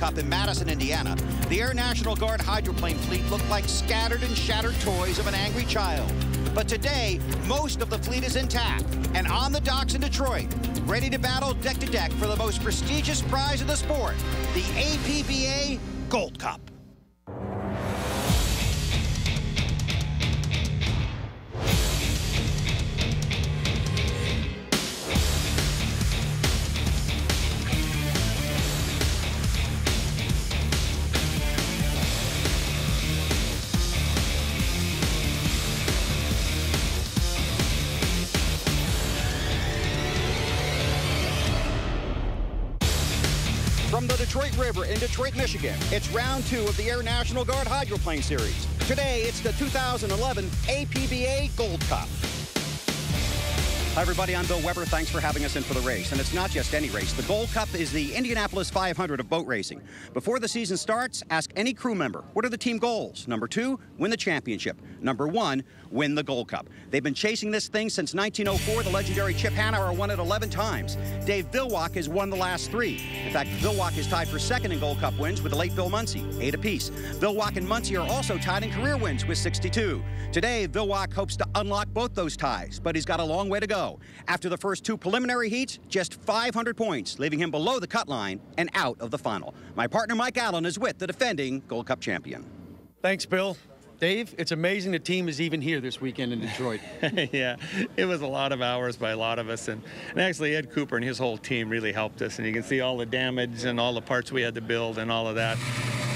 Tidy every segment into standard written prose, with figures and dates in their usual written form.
Cup in Madison, Indiana, the Air National Guard hydroplane fleet looked like scattered and shattered toys of an angry child. But today, most of the fleet is intact and on the docks in Detroit, ready to battle deck to deck for the most prestigious prize of the sport, the APBA Gold Cup. From the Detroit River in Detroit, Michigan, it's round 2 of the Air National Guard Hydroplane Series. Today, it's the 2011 APBA Gold Cup. Hi, everybody. I'm Bill Weber. Thanks for having us in for the race. And it's not just any race. The Gold Cup is the Indianapolis 500 of boat racing. Before the season starts, ask any crew member, what are the team goals? Number 2, win the championship. Number 1, win the Gold Cup. They've been chasing this thing since 1904. The legendary Chip Hanauer won it 11 times. Dave Villwock has won the last 3. In fact, Villwock is tied for second in Gold Cup wins with the late Bill Munsey, 8 apiece. Villwock and Munsey are also tied in career wins with 62. Today, Villwock hopes to unlock both those ties, but he's got a long way to go. After the first 2 preliminary heats, just 500 points, leaving him below the cut line and out of the final. My partner, Mike Allen, is with the defending Gold Cup champion. Thanks, Bill. Dave, it's amazing the team is even here this weekend in Detroit. Yeah, it was a lot of hours by a lot of us. And actually, Ed Cooper and his whole team really helped us. And you can see all the damage and all the parts we had to build and all of that.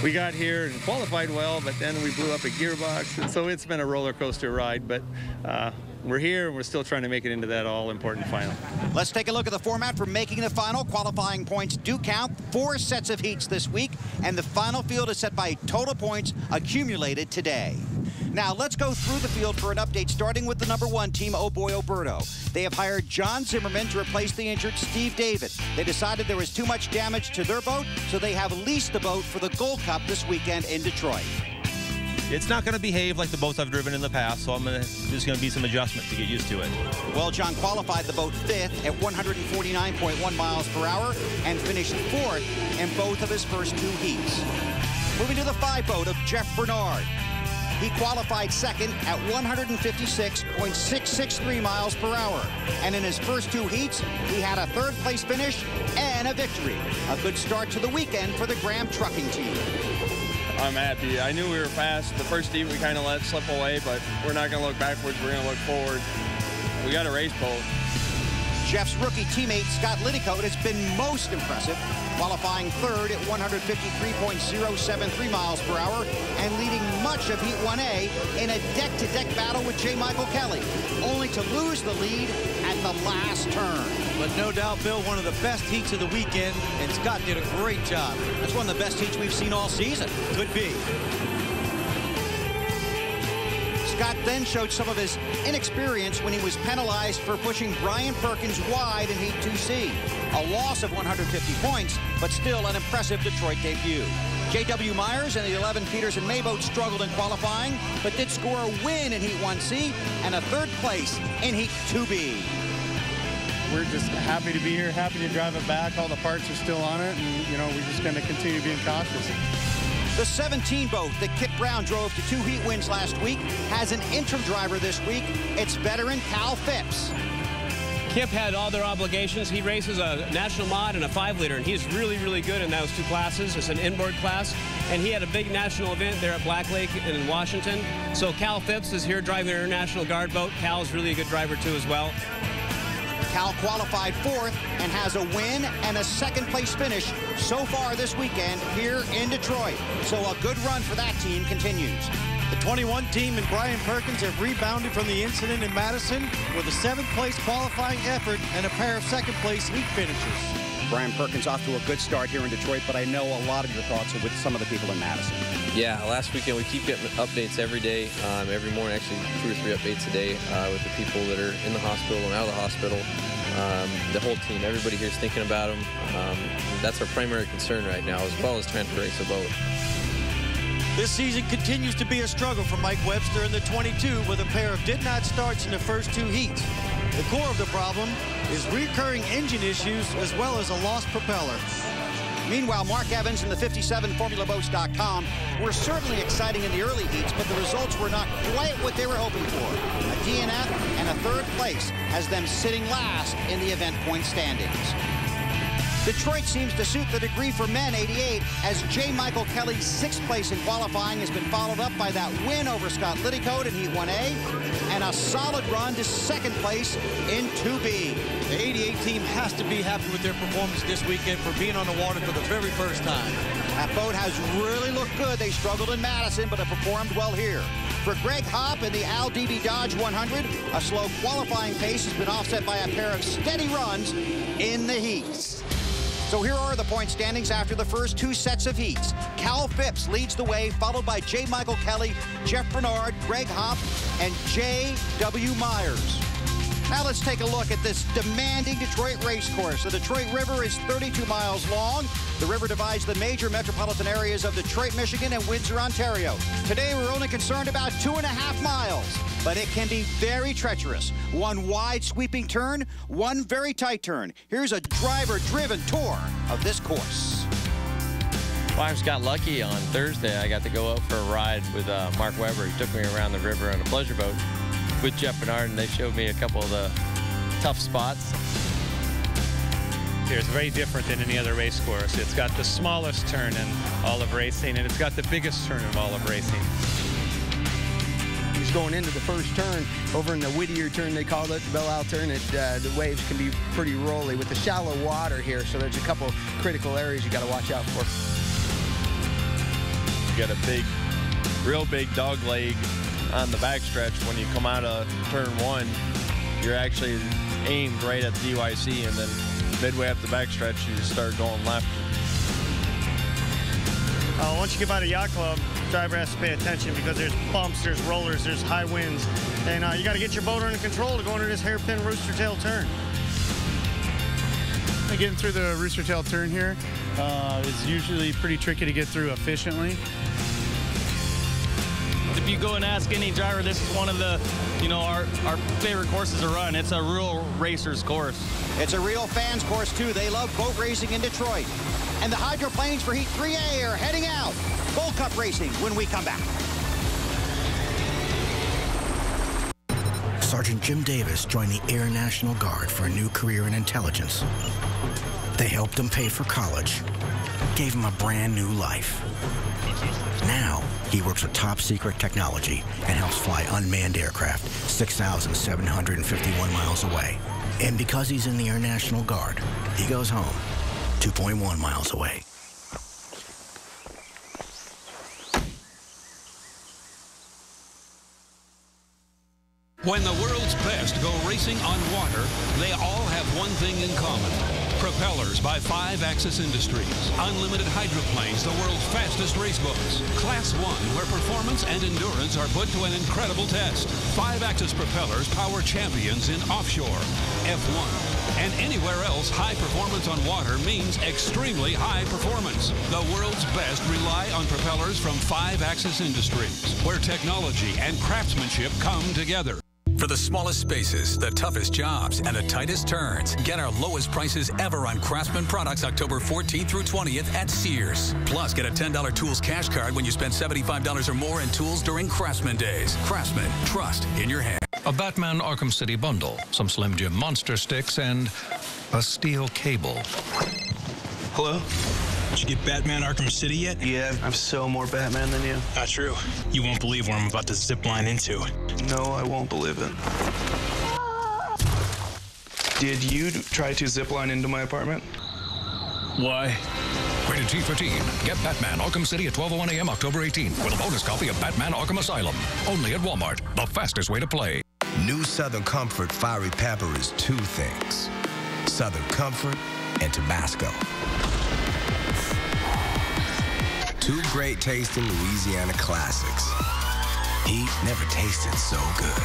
We got here and qualified well, but then we blew up a gearbox. And so it's been a roller coaster ride. But we're here, and we're still trying to make it into that all-important final. Let's take a look at the format for making the final. Qualifying points do count. 4 sets of heats this week, and the final field is set by total points accumulated today. Now, let's go through the field for an update, starting with the number 1 team, Oh Boy Oberto. They have hired John Zimmerman to replace the injured Steve David. They decided there was too much damage to their boat, so they have leased the boat for the Gold Cup this weekend in Detroit. It's not going to behave like the boats I've driven in the past, so there's going to be some adjustment to get used to it. Well, John qualified the boat 5th at 149.1 miles per hour and finished 4th in both of his first 2 heats. Moving to the 5 boat of Jeff Bernard. He qualified 2nd at 156.663 miles per hour. And in his first 2 heats, he had a 3rd place finish and a victory. A good start to the weekend for the Graham Trucking team. I'm happy. I knew we were fast. The first heat we kind of let slip away, but we're not going to look backwards. We're going to look forward. We got a race boat. Jeff's rookie teammate, Scott Liddicoat, has been most impressive, qualifying 3rd at 153.073 miles per hour and leading much of Heat 1A in a deck-to-deck battle with J. Michael Kelly, only to lose the lead at the last turn. But no doubt, Bill, one of the best heats of the weekend, and Scott did a great job. That's one of the best heats we've seen all season. Could be. Scott then showed some of his inexperience when he was penalized for pushing Brian Perkins wide in Heat 2C. A loss of 150 points, but still an impressive Detroit debut. J.W. Myers and the 11 Peterson May boat struggled in qualifying, but did score a win in Heat 1C and a 3rd place in Heat 2B. We're just happy to be here, happy to drive it back. All the parts are still on it, and, you know, we're just going to continue being cautious. The 17 boat that Kip Brown drove to 2 heat wins last week has an interim driver this week. It's veteran Cal Phipps. Kip had all their obligations. He races a national mod and a 5-liter, and he's really, really good in those 2 classes. It's an inboard class, and he had a big national event there at Black Lake in Washington. So Cal Phipps is here driving an International Guard boat. Cal's really a good driver, too, as well. Cal qualified 4th and has a win and a 2nd place finish so far this weekend here in Detroit. So a good run for that team continues. The 21 team and Brian Perkins have rebounded from the incident in Madison with a 7th place qualifying effort and a pair of 2nd place heat finishes. Brian Perkins off to a good start here in Detroit, but I know a lot of your thoughts are with some of the people in Madison. Yeah, last weekend we keep getting updates every day, every morning, actually 2 or 3 updates a day with the people that are in the hospital and out of the hospital. The whole team, everybody here is thinking about them. That's our primary concern right now, as well as trying to race a boat. This season continues to be a struggle for Mike Webster in the 22 with a pair of did-not starts in the first 2 heats. The core of the problem is recurring engine issues as well as a lost propeller. Meanwhile, Mark Evans and the 57formulaboats.com were certainly exciting in the early heats, but the results were not quite what they were hoping for. A DNF and a third place has them sitting last in the event point standings. Detroit seems to suit the degree for men 88, as J. Michael Kelly's 6th place in qualifying has been followed up by that win over Scott Liddicoat in Heat 1A and a solid run to 2nd place in 2B. The 88 team has to be happy with their performance this weekend for being on the water for the very first time. That boat has really looked good. They struggled in Madison, but have performed well here. For Greg Hopp in the Al DB Dodge 100, a slow qualifying pace has been offset by a pair of steady runs in the heats. So here are the point standings after the first 2 sets of heats. Cal Phipps leads the way, followed by J. Michael Kelly, Jeff Bernard, Greg Hopp, and J.W. Myers. Now let's take a look at this demanding Detroit race course. The Detroit River is 32 miles long. The river divides the major metropolitan areas of Detroit, Michigan, and Windsor, Ontario. Today, we're only concerned about 2.5 miles, but it can be very treacherous. One wide sweeping turn, one very tight turn. Here's a driver-driven tour of this course. Well, I just got lucky on Thursday. I got to go out for a ride with Mark Webber. He took me around the river on a pleasure boat with Jeff Bernard, and they showed me a couple of the tough spots. It's very different than any other race course. It's got the smallest turn in all of racing, and it's got the biggest turn in all of racing. He's going into the first turn. Over in the Whittier turn, they call it, the Belle Isle turn, the waves can be pretty rolly with the shallow water here, so there's a couple critical areas you got to watch out for. You got a real big dog leg on the backstretch. When you come out of turn 1, you're actually aimed right at the DYC, and then midway up the backstretch, you start going left. Once you get by the yacht club, the driver has to pay attention because there's bumps, there's rollers, there's high winds, and you got to get your boat under control to go into this hairpin rooster tail turn. Getting through the rooster tail turn here is usually pretty tricky to get through efficiently. If you go and ask any driver, this is one of the, our favorite courses to run. It's a real racer's course. It's a real fans course, too. They love boat racing in Detroit. And the hydroplanes for Heat 3A are heading out. Gold Cup racing when we come back. Sergeant Jim Davis joined the Air National Guard for a new career in intelligence. They helped him pay for college, gave him a brand new life. Now, he works with top-secret technology and helps fly unmanned aircraft 6,751 miles away. And because he's in the Air National Guard, he goes home 2.1 miles away. When the world's best go racing on water, they all have one thing in common. Propellers by 5-Axis Industries. Unlimited hydroplanes, the world's fastest race boats. Class 1, where performance and endurance are put to an incredible test. 5-Axis propellers power champions in offshore, F1, and anywhere else. High performance on water means extremely high performance. The world's best rely on propellers from 5-Axis Industries, where technology and craftsmanship come together. For the smallest spaces, the toughest jobs, and the tightest turns, get our lowest prices ever on Craftsman products October 14th through 20th at Sears. Plus, get a $10 Tools cash card when you spend $75 or more in tools during Craftsman Days. Craftsman, trust in your hand. A Batman Arkham City bundle, some Slim Jim monster sticks, and a steel cable. Hello? Did you get Batman Arkham City yet? Yeah, I'm so more Batman than you. Not true. You won't believe where I'm about to zip line into. No, I won't believe it. Did you try to zip line into my apartment? Why? Rated T for teen. Get Batman Arkham City at 12:01 a.m. October 18th with a bonus copy of Batman Arkham Asylum. Only at Walmart. The fastest way to play. New Southern Comfort Fiery Pepper is 2 things: Southern Comfort and Tabasco. 2 great tasting Louisiana classics. Heat never tasted so good.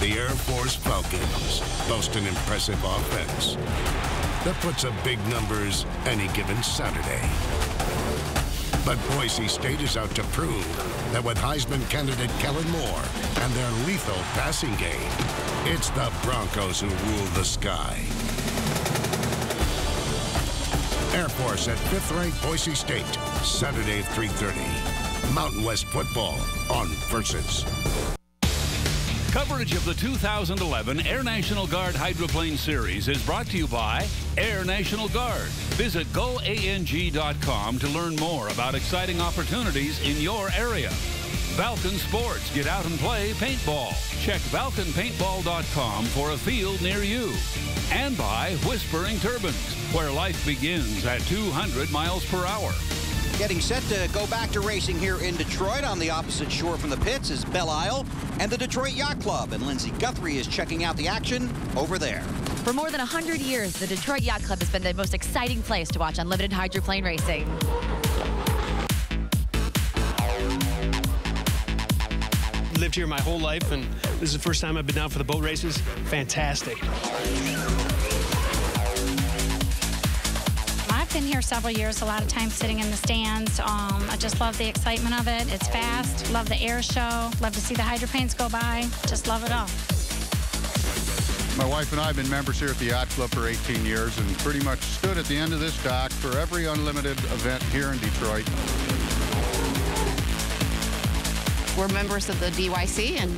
The Air Force Falcons boast an impressive offense that puts up big numbers any given Saturday. But Boise State is out to prove that with Heisman candidate Kellen Moore and their lethal passing game, it's the Broncos who rule the sky. Air Force at 5th-ranked Boise State, Saturday at 3:30. Mountain West football on Versus. Coverage of the 2011 Air National Guard Hydroplane Series is brought to you by Air National Guard. Visit goang.com to learn more about exciting opportunities in your area. Balkan Sports, get out and play paintball. Check balkanpaintball.com for a field near you. And by Whispering Turbines, where life begins at 200 miles per hour. Getting set to go back to racing here in Detroit. On the opposite shore from the pits is Belle Isle and the Detroit Yacht Club. And Lindsay Guthrie is checking out the action over there. For more than 100 years, the Detroit Yacht Club has been the most exciting place to watch unlimited hydroplane racing. Lived here my whole life, and this is the first time I've been down for the boat races. Fantastic. I've been here several years, a lot of times sitting in the stands. I just love the excitement of it. It's fast, love the air show, love to see the hydroplanes go by, just love it all. My wife and I have been members here at the Yacht Club for 18 years and pretty much stood at the end of this dock for every unlimited event here in Detroit. We're members of the DYC and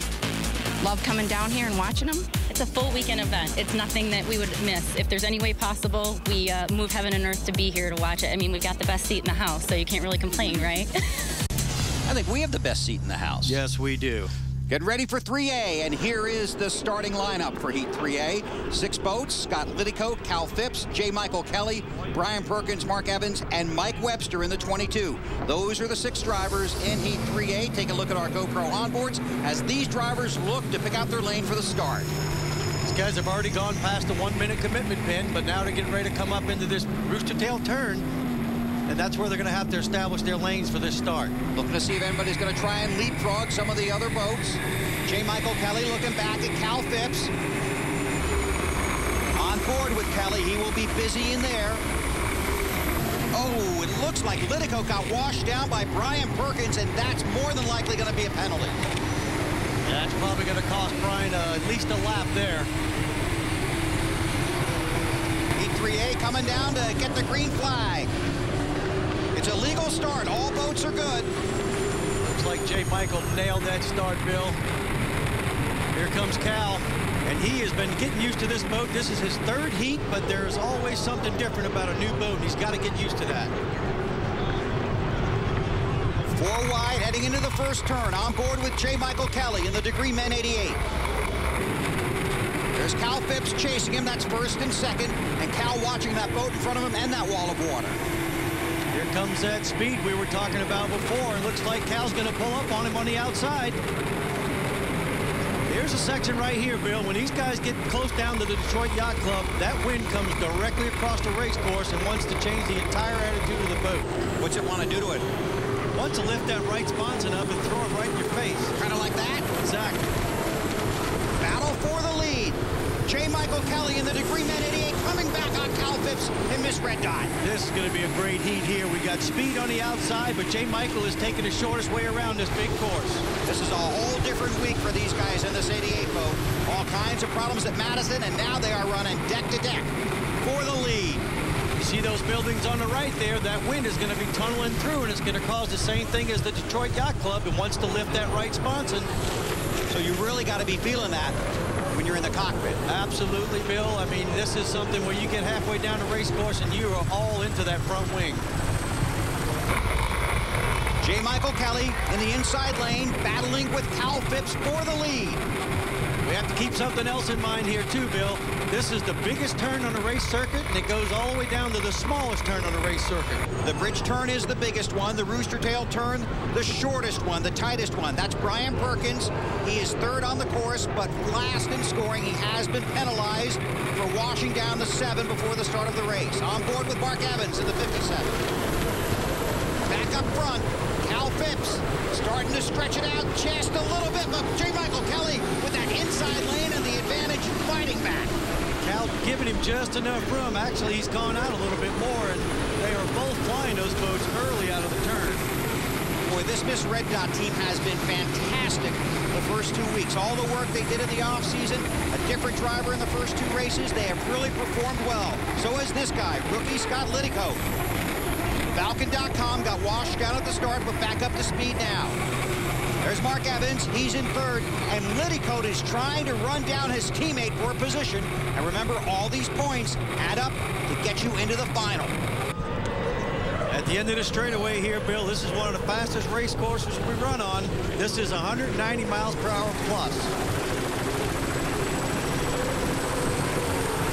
love coming down here and watching them. It's a full weekend event. It's nothing that we would miss. If there's any way possible, we move heaven and earth to be here to watch it. I mean, we've got the best seat in the house, so you can't really complain, right? I think we have the best seat in the house. Yes, we do. Getting ready for 3A, and here is the starting lineup for Heat 3A. 6 boats: Scott Liddicoat, Cal Phipps, J. Michael Kelly, Brian Perkins, Mark Evans, and Mike Webster in the 22. Those are the 6 drivers in Heat 3A. Take a look at our GoPro onboards as these drivers look to pick out their lane for the start. These guys have already gone past the 1-minute commitment pin, but now they're getting ready to come up into this rooster tail turn. And that's where they're going to have to establish their lanes for this start. Looking to see if anybody's going to try and leapfrog some of the other boats. J. Michael Kelly looking back at Cal Phipps. On board with Kelly, he will be busy in there. Oh, it looks like Liddicoat got washed down by Brian Perkins, and that's more than likely going to be a penalty. Yeah, that's probably going to cost Brian at least a lap there. Heat 3A coming down to get the green flag. It's a legal start. All boats are good. Looks like J. Michael nailed that start, Bill. Here comes Cal, and he has been getting used to this boat. This is his 3rd heat, but there's always something different about a new boat, and he's got to get used to that. 4 wide, heading into the first turn. On board with J. Michael Kelly in the Degree Men 88. There's Cal Phipps chasing him. That's first and second. And Cal watching that boat in front of him and that wall of water. Here comes that speed we were talking about before. It looks like Cal's going to pull up on him on the outside. Here's a section right here, Bill. When these guys get close down to the Detroit Yacht Club, that wind comes directly across the race course and wants to change the entire attitude of the boat. What's it want to do to it? Wants to lift that right sponson up and throw it right in your face. Kind of like that? Exactly. Battle for the lead. J. Michael Kelly in the Degree Men 88 coming back on Cal Phipps and Miss Red Dot. This is going to be a great heat here. We got speed on the outside, but J. Michael is taking the shortest way around this big course. This is a whole different week for these guys in this 88 boat. All kinds of problems at Madison, and now they are running deck to deck for the lead. You see those buildings on the right there? That wind is going to be tunneling through, and it's going to cause the same thing as the Detroit Yacht Club. It wants to lift that right sponson. So you really got to be feeling that when you're in the cockpit. Absolutely, Bill. I mean, this is something where you get halfway down the race course and you are all into that front wing. J. Michael Kelly in the inside lane, battling with Cal Phipps for the lead. We have to keep something else in mind here, too, Bill. This is the biggest turn on the race circuit, and it goes all the way down to the smallest turn on the race circuit. The bridge turn is the biggest one. The rooster tail turn, the shortest one, the tightest one. That's Brian Perkins. He is 3rd on the course, but last in scoring. He has been penalized for washing down the 7 before the start of the race. On board with Mark Evans in the 57. Back up front, Cal Phipps starting to stretch it out just a little bit, but J. Michael Kelly with that inside lane and the advantage fighting back. Cal giving him just enough room. Actually, he's gone out a little bit more, and they are both flying those boats early out of the turn. Boy, this This Miss Red Dot team has been fantastic the first 2 weeks. All the work they did in the offseason, a different driver in the first 2 races, they have really performed well. So has this guy, rookie Scott Liddicoat. Falcon.com got washed down at the start, but back up to speed now. There's Mark Evans. He's in third, and Liddicoat is trying to run down his teammate for position. And remember, all these points add up to get you into the final. At the end of the straightaway here, Bill, this is one of the fastest race courses we run on. This is 190 miles per hour plus.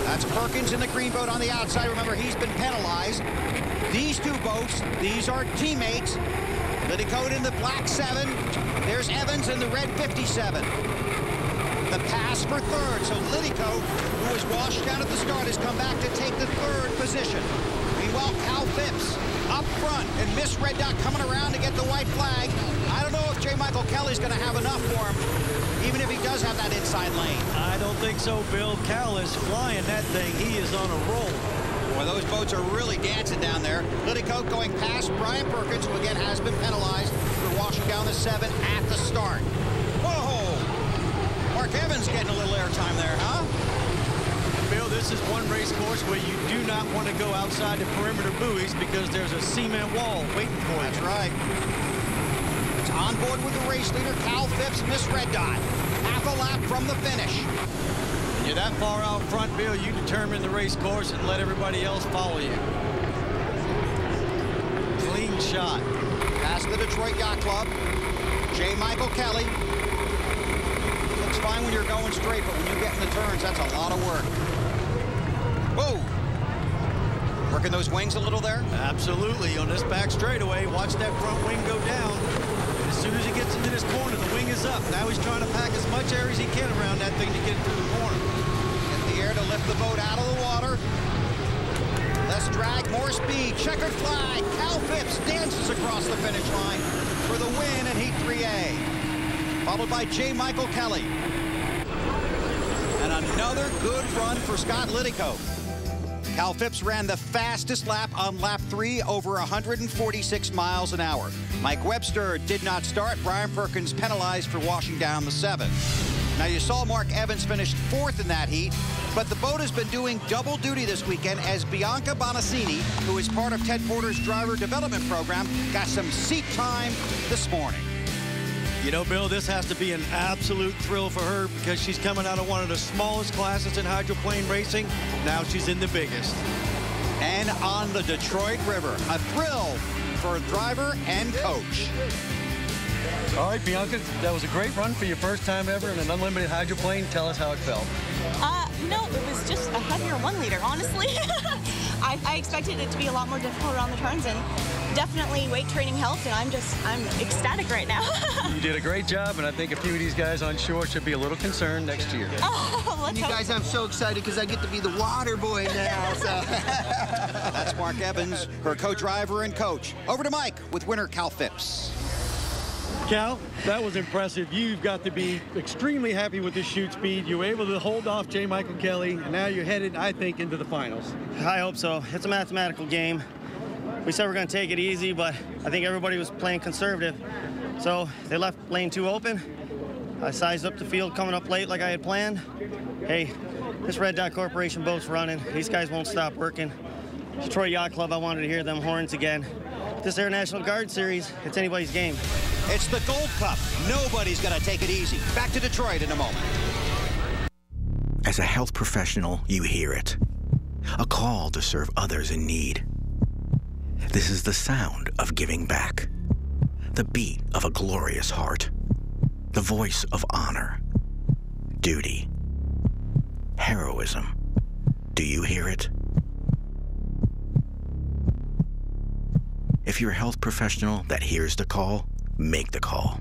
That's Perkins in the green boat on the outside. Remember, he's been penalized. These 2 boats, these are teammates. Liddicoat in the black 7. There's Evans in the red 57. The pass for third. So Liddicoat, who was washed down at the start, has come back to take the third position. Meanwhile, Cal Phipps up front, and Miss Red Dot coming around to get the white flag. I don't know if J. Michael Kelly's going to have enough for him, even if he does have that inside lane. I don't think so, Bill. Cal is flying that thing. He is on a roll. Boy, those boats are really dancing down there. Liddicoat going past Brian Perkins, who again has been penalized for washing down the 7 at the start. Whoa! Mark Evans getting a little airtime there, huh? Bill, this is one race course where you do not want to go outside the perimeter buoys because there's a cement wall waiting for you. That's right. It's on board with the race leader, Cal Phipps, Miss Red Dot. Half a lap from the finish. When you're that far out front, Bill, you determine the race course and let everybody else follow you. Clean shot. Past the Detroit Yacht Club. J. Michael Kelly. Looks fine when you're going straight, but when you get in the turns, that's a lot of work. Whoa! Working those wings a little there? Absolutely. On this back straightaway, watch that front wing go down. As soon as he gets into this corner, the wing is up. Now he's trying to pack as much air as he can around that thing to get through the corner. Get the air to lift the boat out of the water. Less drag, more speed. Checkered flag. Cal Phipps dances across the finish line for the win in Heat 3A. Followed by J. Michael Kelly. And another good run for Scott Liddicoat. Cal Phipps ran the fastest lap on lap 3, over 146 miles an hour. Mike Webster did not start. Brian Perkins penalized for washing down the 7. Now, you saw Mark Evans finished 4th in that heat, but the boat has been doing double duty this weekend as Bianca Bonassini, who is part of Ted Porter's driver development program, got some seat time this morning. You know, Bill, this has to be an absolute thrill for her because she's coming out of one of the smallest classes in hydroplane racing. Now she's in the biggest. And on the Detroit River, a thrill for driver and coach. All right, Bianca, that was a great run for your first time ever in an unlimited hydroplane. Tell us how it felt. No, it was just a heavier 1 liter, honestly. I expected it to be a lot more difficult around the turns, and definitely weight training helped, and I'm ecstatic right now. You did a great job, and I think a few of these guys on shore should be a little concerned next year. Oh, let's you hope. guys, I'm so excited because I get to be the water boy now. So. That's Mark Evans, her co-driver and coach. Over to Mike with winner Cal Phipps. Cal, that was impressive. You've got to be extremely happy with this chute speed. You were able to hold off J. Michael Kelly, and now you're headed, I think, into the finals. I hope so. It's a mathematical game. We said we're going to take it easy, but I think everybody was playing conservative. So they left lane 2 open. I sized up the field coming up late like I had planned. Hey, this Red Dot Corporation boat's running. These guys won't stop working. Detroit Yacht Club, I wanted to hear them horns again. This Air National Guard series, it's anybody's game. It's the Gold Cup. Nobody's going to take it easy. Back to Detroit in a moment. As a health professional, you hear it. A call to serve others in need. This is the sound of giving back. The beat of a glorious heart. The voice of honor. Duty. Heroism. Do you hear it? If you're a health professional that hears the call, make the call.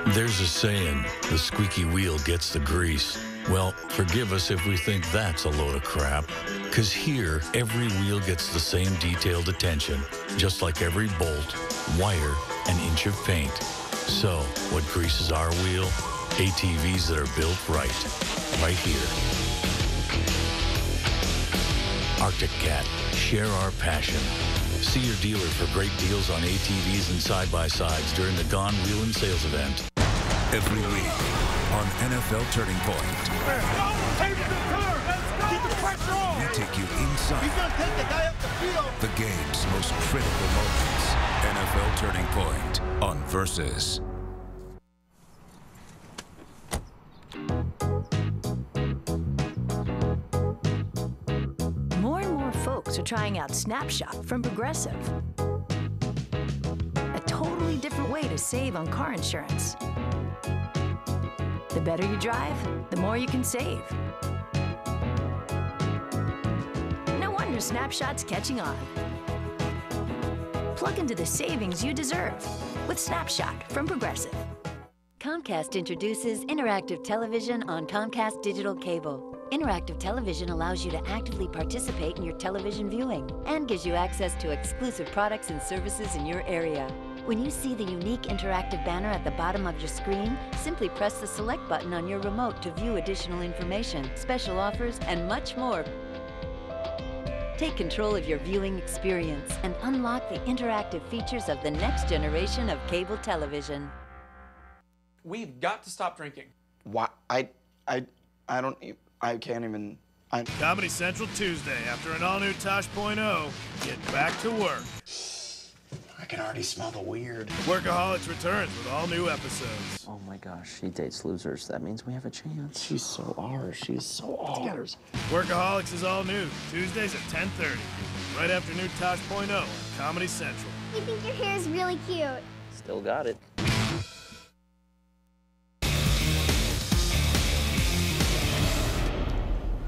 There's a saying, the squeaky wheel gets the grease. Well, forgive us if we think that's a load of crap, because here, every wheel gets the same detailed attention, just like every bolt, wire, and inch of paint. So, what greases our wheel? ATVs that are built right here. Arctic Cat, share our passion. See your dealer for great deals on ATVs and side-by-sides during the Gone Wheelin' sales event. Every week on NFL Turning Point. Keep the pressure on. We take you inside. He's going to take the guy up the field. The game's most critical moments. NFL Turning Point on Versus. More and more folks are trying out Snapshot from Progressive. A totally different way to save on car insurance. The better you drive, the more you can save. No wonder Snapshot's catching on. Plug into the savings you deserve with Snapshot from Progressive. Comcast introduces interactive television on Comcast Digital Cable. Interactive television allows you to actively participate in your television viewing and gives you access to exclusive products and services in your area. When you see the unique interactive banner at the bottom of your screen, simply press the select button on your remote to view additional information, special offers, and much more. Take control of your viewing experience and unlock the interactive features of the next generation of cable television. We've got to stop drinking. Why? I can't even. Comedy Central Tuesday, after an all-new Tosh.0, get back to work. I can already smell the weird. Workaholics returns with all new episodes. Oh my gosh, she dates losers. That means we have a chance. She's so ours. She's so ours. Workaholics is all new, Tuesdays at 10:30, right after new Tosh.0 on Comedy Central. I think your hair is really cute. Still got it.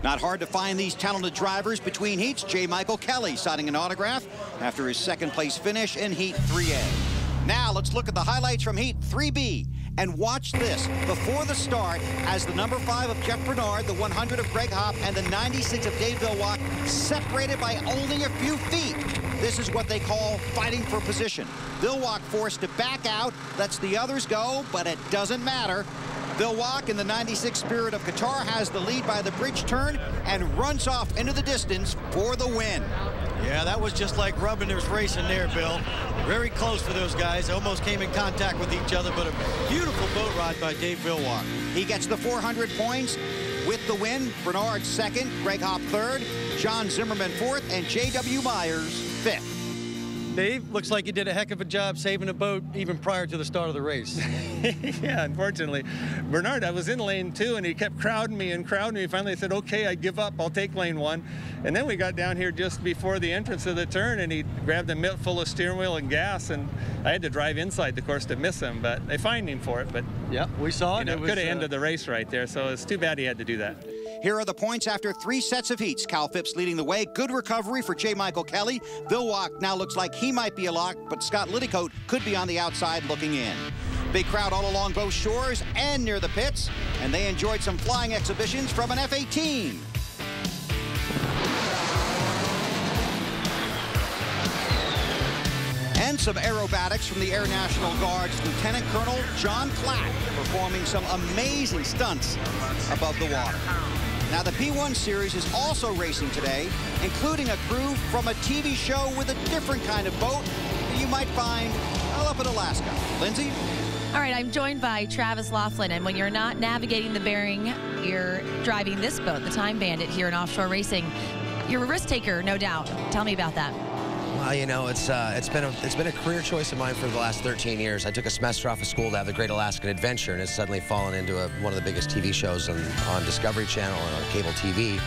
Not hard to find these talented drivers between heats. J. Michael Kelly signing an autograph after his second-place finish in Heat 3A. Now let's look at the highlights from Heat 3B. And watch this before the start as the number 5 of Jeff Bernard, the 100 of Greg Hopp, and the 96 of Dave Villwock separated by only a few feet. This is what they call fighting for position. Villwock forced to back out, lets the others go, but it doesn't matter. Villwock in the 96 Spirit of Qatar has the lead by the bridge turn and runs off into the distance for the win. Yeah, that was just like Rubbiners racing there, Bill. Very close for those guys. Almost came in contact with each other, but a beautiful boat ride by Dave Villwock. He gets the 400 points with the win. Bernard second, Greg Hopp third, John Zimmerman fourth, and J.W. Myers fifth. Dave, looks like you did a heck of a job saving a boat even prior to the start of the race. Yeah, unfortunately. Bernard, I was in lane 2, and he kept crowding me. Finally, I said, okay, I give up. I'll take lane 1. And then we got down here just before the entrance of the turn, and he grabbed a mitt full of steering wheel and gas, and I had to drive inside the course to miss him, but they fined him for it. But yeah, we saw it. It could have ended the race right there, so it's too bad he had to do that. Here are the points after 3 sets of heats. Cal Phipps leading the way. Good recovery for J. Michael Kelly. Villwock now looks like he might be a lock, but Scott Liddicoat could be on the outside looking in. Big crowd all along both shores and near the pits, and they enjoyed some flying exhibitions from an F-18. And some aerobatics from the Air National Guard's Lieutenant Colonel John Platt performing some amazing stunts above the water. Now, the P1 Series is also racing today, including a crew from a TV show with a different kind of boat that you might find up in Alaska. Lindsay? All right, I'm joined by Travis Laughlin, and when you're not navigating the Bering, you're driving this boat, the Time Bandit, here in offshore racing. You're a risk taker, no doubt. Tell me about that. Well, you know, it's been a career choice of mine for the last 13 years. I took a semester off of school to have the Great Alaskan Adventure, and it's suddenly fallen into one of the biggest TV shows on Discovery Channel and on cable TV.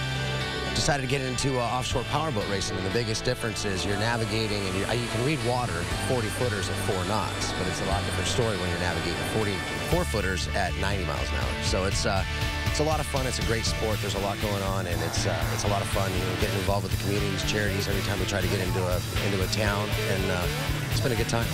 Decided to get into offshore powerboat racing, and the biggest difference is you're navigating, and you can read water 40-footers at 4 knots, but it's a lot different story when you're navigating 44-footers at 90 miles an hour. So it's a lot of fun. It's a great sport. There's a lot going on, and it's a lot of fun. You know, getting involved with the communities, charities. Every time we try to get into a town, and it's been a good time.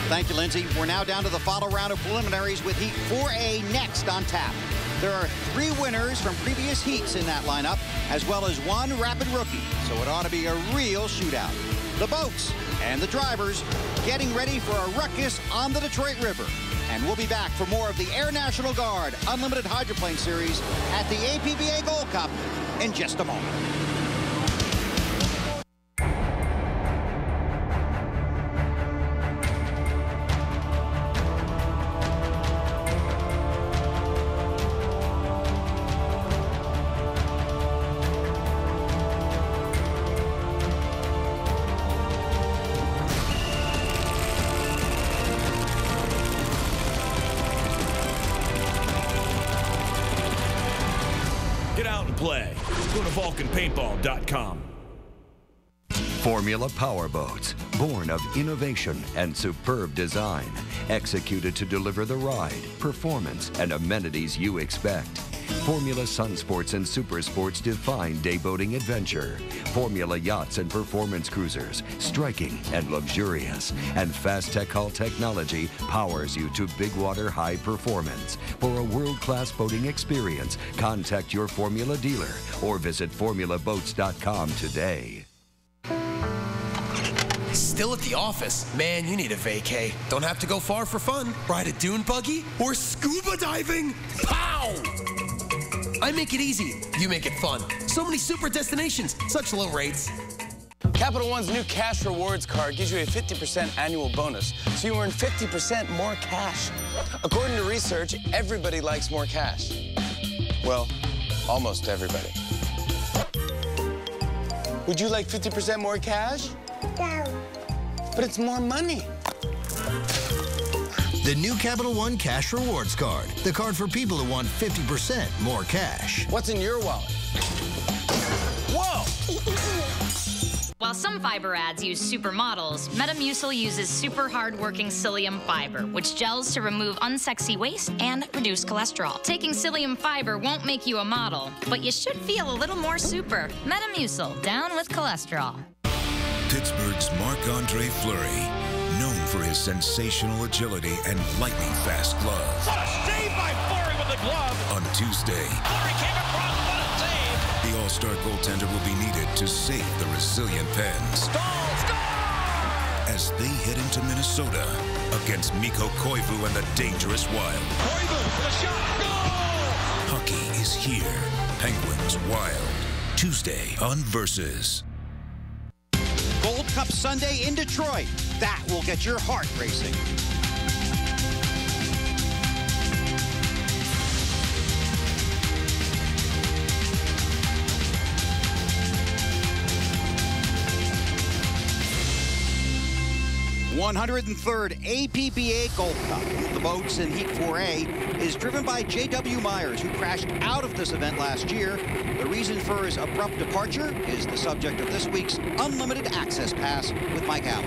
Thank you, Lindsay. We're now down to the final round of preliminaries with Heat 4A next on tap. There are 3 winners from previous heats in that lineup, as well as 1 rapid rookie, so it ought to be a real shootout. The boats and the drivers getting ready for a ruckus on the Detroit River. And we'll be back for more of the Air National Guard Unlimited Hydroplane Series at the APBA Gold Cup in just a moment. Go to VulcanPaintball.com. Formula Powerboats, born of innovation and superb design, executed to deliver the ride, performance, and amenities you expect. Formula Sun Sports and Super Sports define day boating adventure. Formula Yachts and Performance Cruisers, striking and luxurious. And Fast Tech Hull technology powers you to big water high performance. For a world-class boating experience, contact your Formula dealer or visit formulaboats.com today. Still at the office? Man, you need a vacay. Don't have to go far for fun. Ride a dune buggy or scuba diving. Pow! I make it easy. You make it fun. So many super destinations, such low rates. Capital One's new cash rewards card gives you a 50% annual bonus, so you earn 50% more cash. According to research, everybody likes more cash. Well, almost everybody. Would you like 50% more cash? No. But it's more money. The new Capital One Cash Rewards Card. The card for people who want 50% more cash. What's in your wallet? Whoa! While some fiber ads use supermodels, Metamucil uses super hard-working psyllium fiber, which gels to remove unsexy waste and reduce cholesterol. Taking psyllium fiber won't make you a model, but you should feel a little more super. Metamucil, down with cholesterol. Pittsburgh's Marc-Andre Fleury, known for his sensational agility and lightning-fast glove. What a save by Fleury with the glove! On Tuesday, Fleury came across, what a save! the All-Star goaltender will be needed to save the resilient Pens. Score! As they head into Minnesota against Mikko Koivu and the dangerous Wild. Koivu for the shot, goal! Hockey is here. Penguins Wild. Tuesday on Versus. Gold Cup Sunday in Detroit. That will get your heart racing. #103rd APBA Gold Cup. The boats in Heat 4A is driven by J.W. Myers, who crashed out of this event last year. The reason for his abrupt departure is the subject of this week's Unlimited Access Pass with Mike Allen.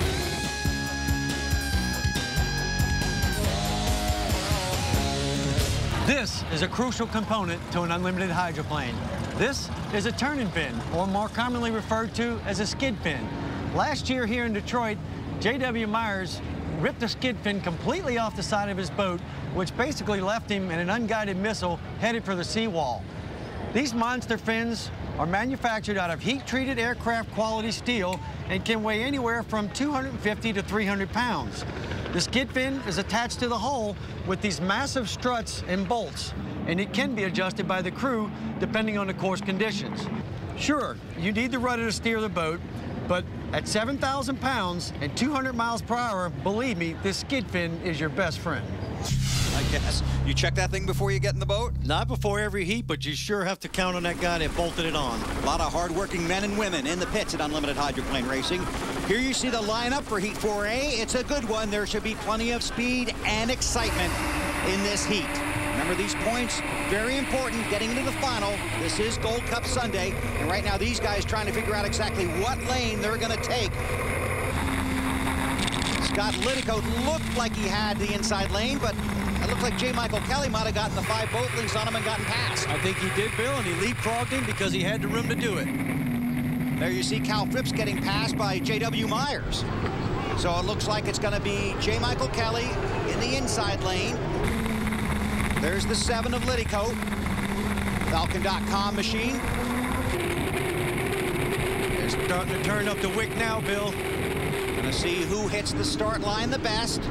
This is a crucial component to an unlimited hydroplane. This is a turning pin, or more commonly referred to as a skid pin. Last year here in Detroit, J.W. Myers ripped the skid fin completely off the side of his boat, which basically left him in an unguided missile headed for the seawall. These monster fins are manufactured out of heat-treated aircraft quality steel and can weigh anywhere from 250 to 300 pounds. The skid fin is attached to the hull with these massive struts and bolts, and it can be adjusted by the crew depending on the course conditions. Sure, you need the rudder to steer the boat, but at 7,000 pounds and 200 miles per hour, believe me, this skid fin is your best friend. I guess. You check that thing before you get in the boat? Not before every heat, but you sure have to count on that guy that bolted it on. A lot of hard-working men and women in the pits at Unlimited Hydroplane Racing. Here you see the lineup for Heat 4A. It's a good one. There should be plenty of speed and excitement in this heat. Remember, these points, very important getting into the final. This is Gold Cup Sunday, and right now these guys trying to figure out exactly what lane they're going to take. Scott Lidicoat looked like he had the inside lane, but it looked like J. Michael Kelly might have gotten the 5 boat links on him and gotten past. I think he did, Bill, and he leapfrogged him because he had the room to do it. There you see Cal Phipps getting passed by J.W. Myers. So it looks like it's going to be J. Michael Kelly in the inside lane. There's the 7 of Lidicoat. Falcon.com machine. They're starting to turn up the wick now, Bill. Gonna see who hits the start line the best.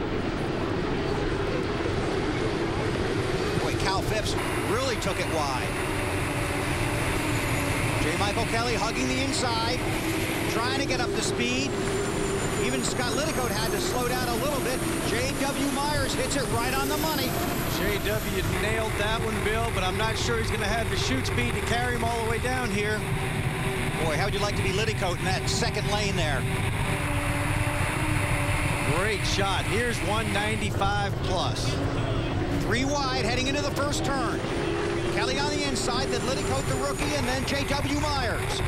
Boy, Cal Phipps really took it wide. J. Michael Kelly hugging the inside, trying to get up to speed. Even Scott Lidicoat had to slow down a little bit. J.W. Myers hits it right on the money. J.W. nailed that one, Bill, but I'm not sure he's going to have the chute speed to carry him all the way down here. Boy, how would you like to be Lidicoat in that second lane there? Great shot. Here's 195 plus. 3 wide heading into the first turn. Kelly on the inside, then Liddycoat, the rookie, and then J.W. Myers.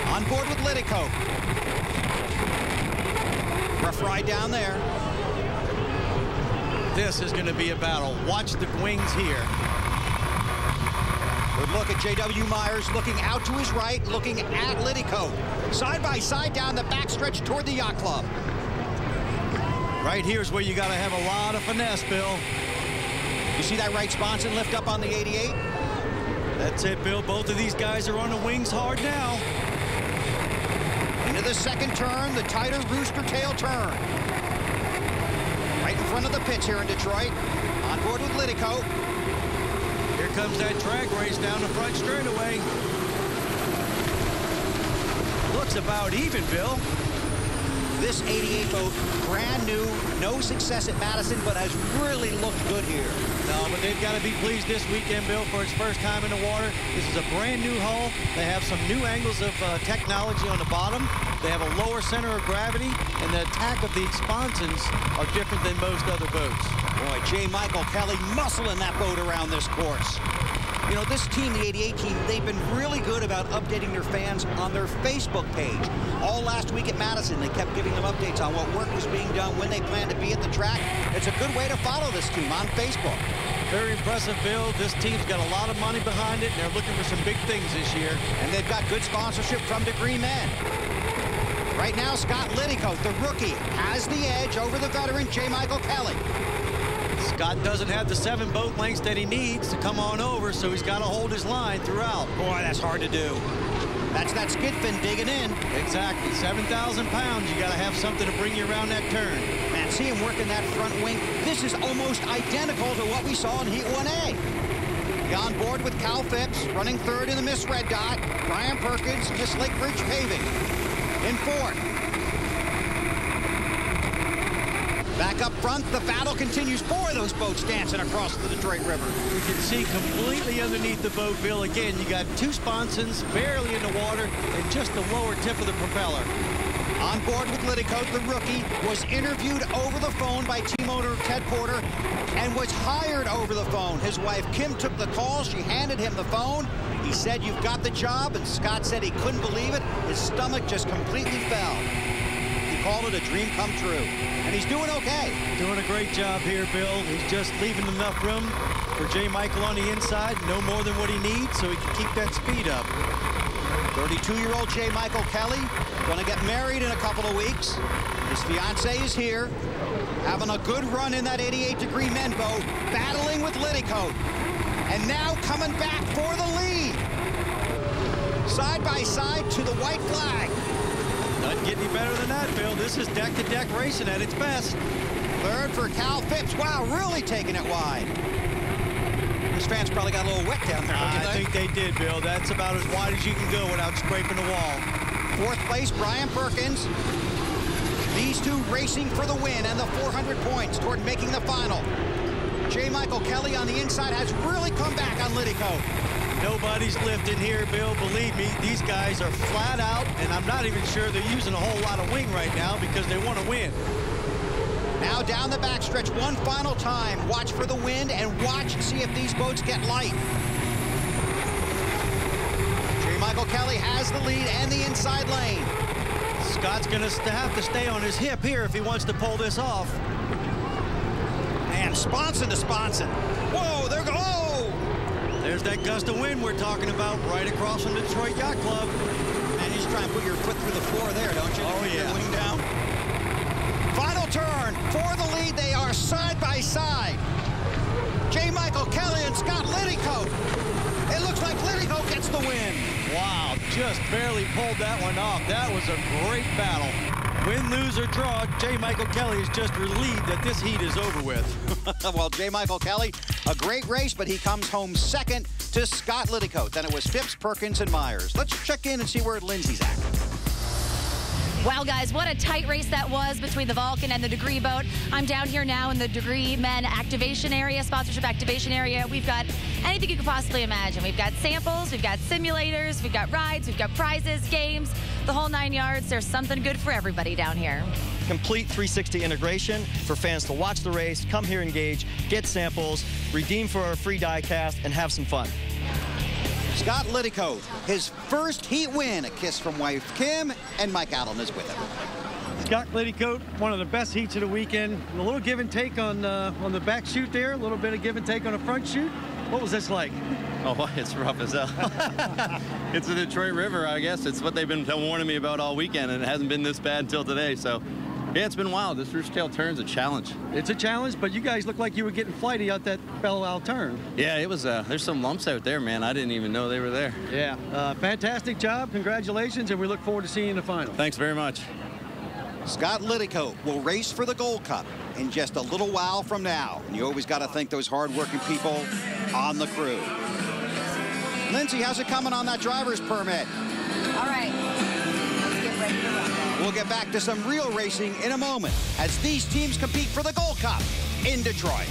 On board with Liddycoat. Rough ride down there. This is going to be a battle. Watch the wings here. Good look at J.W. Myers looking out to his right, looking at Liddycoat. Side by side down the backstretch toward the yacht club. Right here's where you got to have a lot of finesse, Bill. You see that right sponson lift up on the 88? That's it, Bill. Both of these guys are on the wings hard now. Into the second turn, the tighter rooster tail turn. Right in front of the pits here in Detroit. On board with Liddycoat. Here comes that drag race down the front straightaway. Looks about even, Bill. This 88 boat, brand new, no success at Madison, but has really looked good here. No, but they've got to be pleased this weekend, Bill, for its first time in the water. This is a brand new hull. They have some new angles of technology on the bottom. They have a lower center of gravity, and the attack of the sponsons are different than most other boats. Boy, J. Michael Kelly muscling that boat around this course. You know, this team, the 88 team, they've been really good about updating their fans on their Facebook page. All last week at Madison, they kept giving them updates on what work was being done, when they plan to be at the track. It's a good way to follow this team on Facebook. Very impressive, Bill. This team's got a lot of money behind it, and they're looking for some big things this year. And they've got good sponsorship from Degree Men. Right now, Scott Liddycoat, the rookie, has the edge over the veteran J. Michael Kelly. Scott doesn't have the 7 boat lengths that he needs to come on over, so he's got to hold his line throughout. Boy, that's hard to do. That's that skid fin digging in. Exactly. 7,000 pounds. You got to have something to bring you around that turn. Man, see him working that front wing. This is almost identical to what we saw in Heat 1A. On board with Cal Phipps, running third in the Miss Red Dot. Brian Perkins, Miss Lake Bridge Paving in fourth. Back up front, the battle continues. Boy, those boats dancing across the Detroit River. You can see completely underneath the boat, Bill. Again, you got 2 sponsons barely in the water and just the lower tip of the propeller. On board with Liddycoat, the rookie, was interviewed over the phone by team owner Ted Porter and was hired over the phone. His wife, Kim, took the call. She handed him the phone. He said, "You've got the job," and Scott said he couldn't believe it. His stomach just completely fell. He called it a dream come true. And he's doing okay. Doing a great job here, Bill. He's just leaving enough room for J. Michael on the inside, no more than what he needs, so he can keep that speed up. 32-year-old J. Michael Kelly, going to get married in a couple of weeks. His fiance is here, having a good run in that 88 Degree Men boat, battling with Liddycoat. And now coming back for the lead. Side by side to the white flag. Doesn't get any better than that, Bill. This is deck-to-deck racing at its best. Third for Cal Phipps. Wow, really taking it wide. These fans probably got a little wet down there, don't you think they did, Bill. That's about as wide as you can go without scraping the wall. Fourth place, Brian Perkins. These two racing for the win and the 400 points toward making the final. J. Michael Kelly on the inside has really come back on Liddycoat. Nobody's lifting here, Bill. Believe me, these guys are flat out, and I'm not even sure they're using a whole lot of wing right now because they want to win. Now down the backstretch one final time. Watch for the wind and watch and see if these boats get light. J. Michael Kelly has the lead and the inside lane. Scott's going to have to stay on his hip here if he wants to pull this off. Man, sponson to sponson. Whoa, there go. Oh! There's that gust of wind we're talking about right across from the Detroit Yacht Club. Man, you just try and put your foot through the floor there, don't you? Oh, yeah. Wing down. Final turn. For the lead, they are side by side. J. Michael Kelly and Scott Liddycoat. It looks like Liddycoat gets the win. Wow, just barely pulled that one off. That was a great battle. Win, lose, or draw, J. Michael Kelly is just relieved that this heat is over with. Well, J. Michael Kelly, a great race, but he comes home second to Scott Liddycoat. Then it was Phipps, Perkins, and Myers. Let's check in and see where Lindsay's at. Wow, guys, what a tight race that was between the Vulcan and the Degree boat. I'm down here now in the Degree Men activation area, sponsorship activation area. We've got anything you could possibly imagine. We've got samples, we've got simulators, we've got rides, we've got prizes, games, the whole 9 yards. There's something good for everybody down here. Complete 360 integration for fans to watch the race, come here, engage, get samples, redeem for a free die cast, and have some fun. Scott Liddicoat, his first heat win. A kiss from wife Kim, and Mike Allen is with him. Scott Liddicoat, one of the best heats of the weekend. A little give and take on the back chute there, a little bit of give and take on the front chute. What was this like? Oh, it's rough as hell. It's the Detroit River, I guess. It's what they've been warning me about all weekend, and it hasn't been this bad until today. So, yeah, it's been wild. This Roostertail turn's a challenge. It's a challenge, but you guys look like you were getting flighty out that Belle turn. Yeah, it was. There's some lumps out there, man. I didn't even know they were there. Yeah, fantastic job. Congratulations, and we look forward to seeing you in the final. Thanks very much. Scott Liddicoat will race for the Gold Cup in just a little while from now. And you always got to thank those hard-working people on the crew. Lindsay, how's it coming on that driver's permit? All right, let's get ready to run. We'll get back to some real racing in a moment as these teams compete for the Gold Cup in Detroit.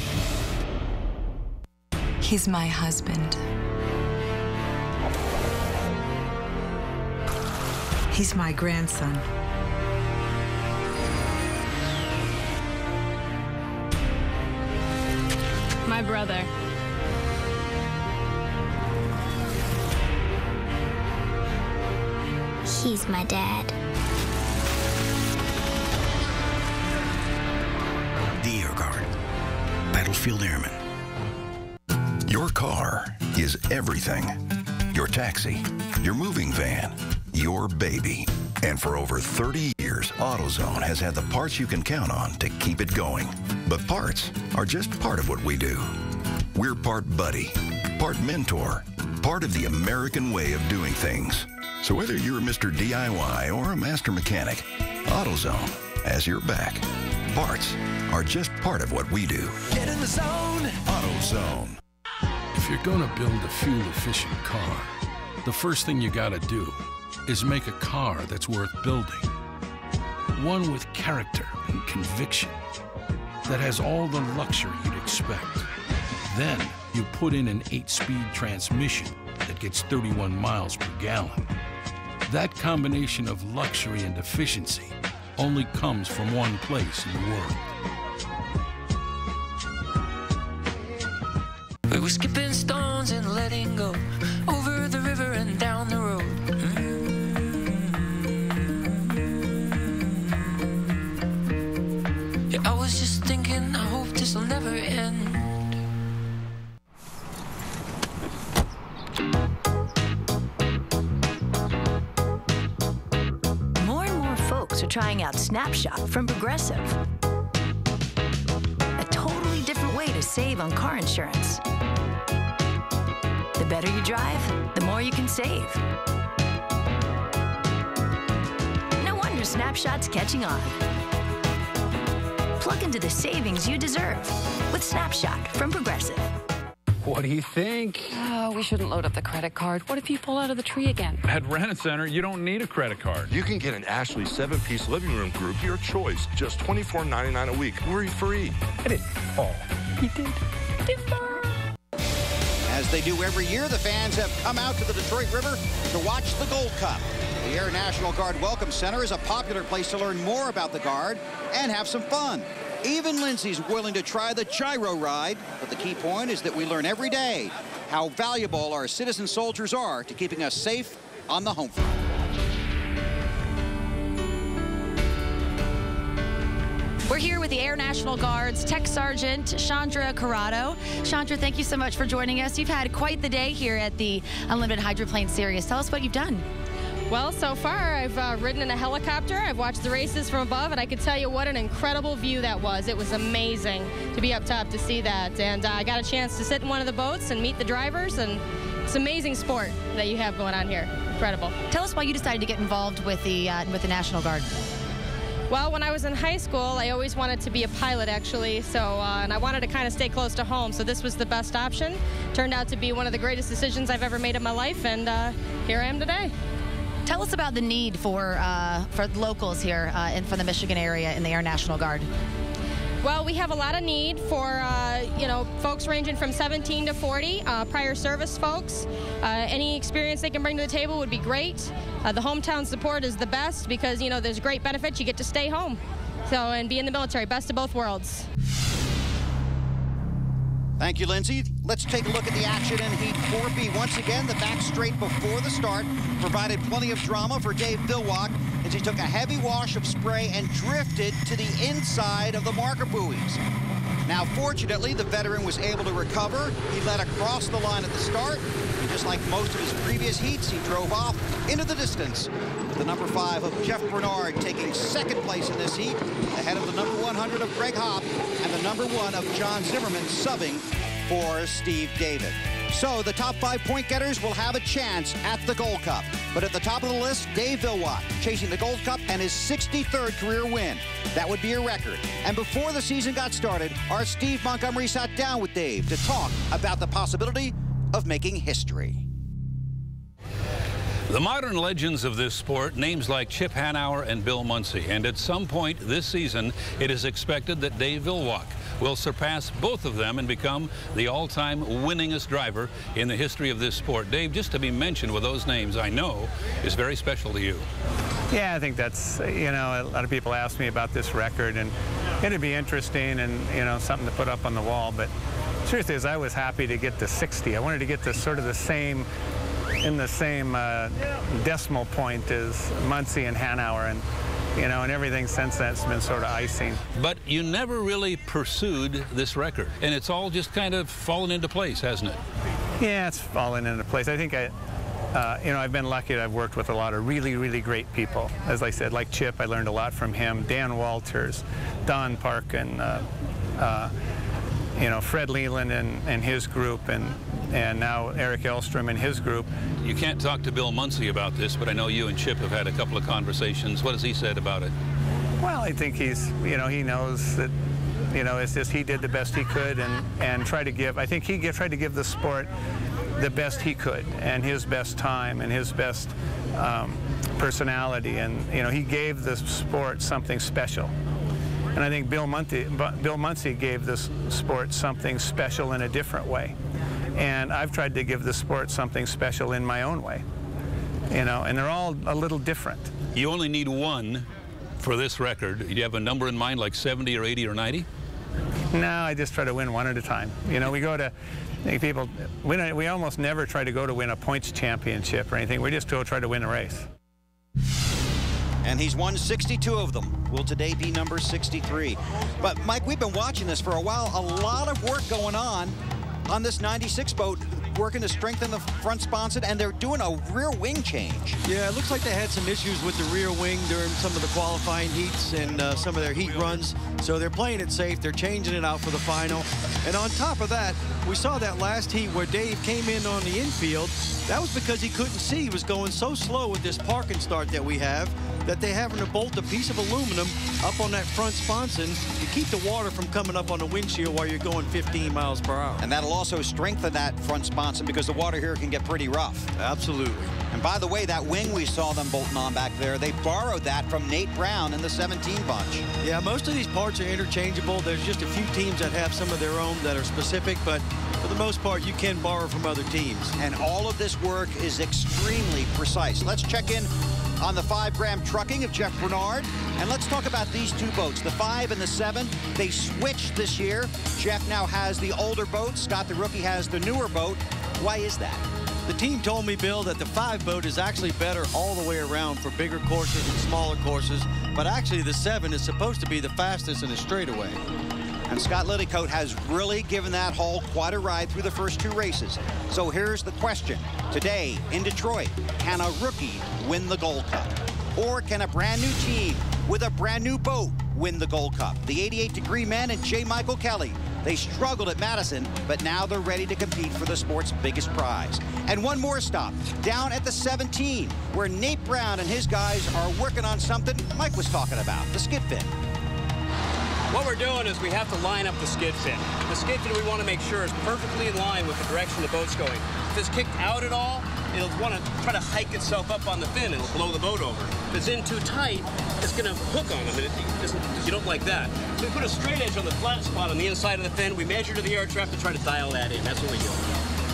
He's my husband. He's my grandson. My brother. He's my dad. The Air Guard. Battlefield Airmen. Your car is everything. Your taxi, your moving van, your baby. And for over 30 years, AutoZone has had the parts you can count on to keep it going. But parts are just part of what we do. We're part buddy, part mentor, part of the American way of doing things. So whether you're Mr. DIY or a master mechanic, AutoZone has your back. Parts are just part of what we do. Get in the zone. AutoZone. If you're gonna build a fuel-efficient car, the first thing you gotta do is make a car that's worth building. One with character and conviction, that has all the luxury you'd expect. Then you put in an 8-speed transmission that gets 31 miles per gallon. That combination of luxury and efficiency only comes from one place in the world. We were skipping stones and letting go over the river and down the road. Yeah, I was just thinking, I hope this will never end. More and more folks are trying out Snapshot from Progressive. A totally different way to save on car insurance. The better you drive, the more you can save. No wonder Snapshot's catching on. Plug into the savings you deserve with Snapshot from Progressive. What do you think? We shouldn't load up the credit card. What if you pull out of the tree again? At Rent-A-Center, you don't need a credit card. You can get an Ashley 7-piece living room group, your choice, just $24.99 a week, worry-free. I didn't fall. He did. As they do every year, the fans have come out to the Detroit River to watch the Gold Cup. The Air National Guard Welcome Center is a popular place to learn more about the Guard and have some fun. Even Lindsay's willing to try the gyro ride, but the key point is that we learn every day how valuable our citizen soldiers are to keeping us safe on the home front. We're here with the Air National Guard's Tech Sergeant Chandra Corrado. Chandra, thank you so much for joining us. You've had quite the day here at the Unlimited Hydroplane Series. Tell us what you've done. Well, so far I've ridden in a helicopter, I've watched the races from above, and I can tell you what an incredible view that was. It was amazing to be up top to see that, and I got a chance to sit in one of the boats and meet the drivers, and it's amazing sport that you have going on here. Incredible. Tell us why you decided to get involved with the National Guard. Well, when I was in high school, I always wanted to be a pilot, actually, so and I wanted to kind of stay close to home, so this was the best option. Turned out to be one of the greatest decisions I've ever made in my life, and here I am today. Tell us about the need for locals here and from the Michigan area in the Air National Guard. Well, we have a lot of need for, folks ranging from 17 to 40, prior service folks. Any experience they can bring to the table would be great. The hometown support is the best because, there's great benefits. You get to stay home. And be in the military. Best of both worlds. Thank you, Lindsay. Let's take a look at the action in Heat 4B. Once again, the back straight before the start provided plenty of drama for Dave Vilwalk as he took a heavy wash of spray and drifted to the inside of the marker buoys. Now, fortunately, the veteran was able to recover. He led across the line at the start, and just like most of his previous heats, he drove off into the distance. The number 5 of Jeff Bernard taking second place in this heat, ahead of the number 100 of Greg Hopp and the number 1 of John Zimmerman subbing for Steve David. So the top 5 point getters will have a chance at the Gold Cup. But at the top of the list, Dave Vilwalk, chasing the Gold Cup and his 63rd career win. That would be a record. And before the season got started, our Steve Montgomery sat down with Dave to talk about the possibility of making history. The modern legends of this sport, names like Chip Hanauer and Bill Munsey. And at some point this season, it is expected that Dave Vilwalk will surpass both of them and become the all-time winningest driver in the history of this sport. Dave, just to be mentioned with those names, I know, is very special to you. Yeah, I think that's, a lot of people ask me about this record, and it'd be interesting and, something to put up on the wall. But the truth is, I was happy to get to 60. I wanted to get to sort of the same decimal point as Muncie and Hanauer, and everything since that's been sort of icing. But you never really pursued this record, and it's all just kind of fallen into place, hasn't it? Yeah, it's fallen into place. I think I've been lucky that I've worked with a lot of really, really great people. As I said, like Chip, I learned a lot from him. Dan Walters, Don Park, and Fred Leland and his group, and now Eric Elstrom and his group. You can't talk to Bill Munsey about this, but I know you and Chip have had a couple of conversations. What has he said about it? Well, I think he knows that, it's just he did the best he could and tried to give, I think he tried to give the sport the best he could and his best time and his best personality. And, he gave the sport something special. And I think Bill Munsey gave this sport something special in a different way. And I've tried to give the sport something special in my own way, and they're all a little different. You only need one for this record. Do you have a number in mind, like 70 or 80 or 90? No, I just try to win one at a time. We go to, we almost never try to go to win a points championship or anything. We just go try to win a race. And he's won 62 of them. Will today be number 63. But, Mike, we've been watching this for a while. A lot of work going on this 96 boat, working to strengthen the front sponson, and they're doing a rear wing change. Yeah, it looks like they had some issues with the rear wing during some of the qualifying heats and some of their heat runs. So they're playing it safe. They're changing it out for the final. And on top of that, we saw that last heat where Dave came in on the infield. That was because he couldn't see. He was going so slow with this park and start that we have that they're having to bolt a piece of aluminum up on that front sponson to keep the water from coming up on the windshield while you're going 15 miles per hour. And that'll also strengthen that front sponson because the water here can get pretty rough. Absolutely. And by the way, that wing we saw them bolting on back there, they borrowed that from Nate Brown in the 17 bunch. Yeah, most of these parts are interchangeable. There's just a few teams that have some of their own that are specific, but for the most part, you can borrow from other teams. And all of this work is extremely precise. Let's check in on the 5-gram trucking of Jeff Bernard. And let's talk about these two boats, the 5 and the 7. They switched this year. Jeff now has the older boat. Scott, the rookie, has the newer boat. Why is that? The team told me, Bill, that the 5 boat is actually better all the way around for bigger courses and smaller courses. But actually, the 7 is supposed to be the fastest in a straightaway. And Scott Littlecote has really given that hull quite a ride through the first 2 races. So here's the question. Today in Detroit, can a rookie win the Gold Cup? Or can a brand new team with a brand new boat win the Gold Cup? The 88-degree men and J. Michael Kelly. They struggled at Madison, but now they're ready to compete for the sport's biggest prize. And one more stop, down at the 17, where Nate Brown and his guys are working on something Mike was talking about, the skid fin. What we're doing is we have to line up the skid fin. The skid fin we want to make sure is perfectly in line with the direction the boat's going. If it's kicked out at all, it'll want to try to hike itself up on the fin. It'll blow the boat over. If it's in too tight, it's going to hook on them, because you don't like that. So we put a straight edge on the flat spot on the inside of the fin. We measure to the air trap to try to dial that in. That's what we do.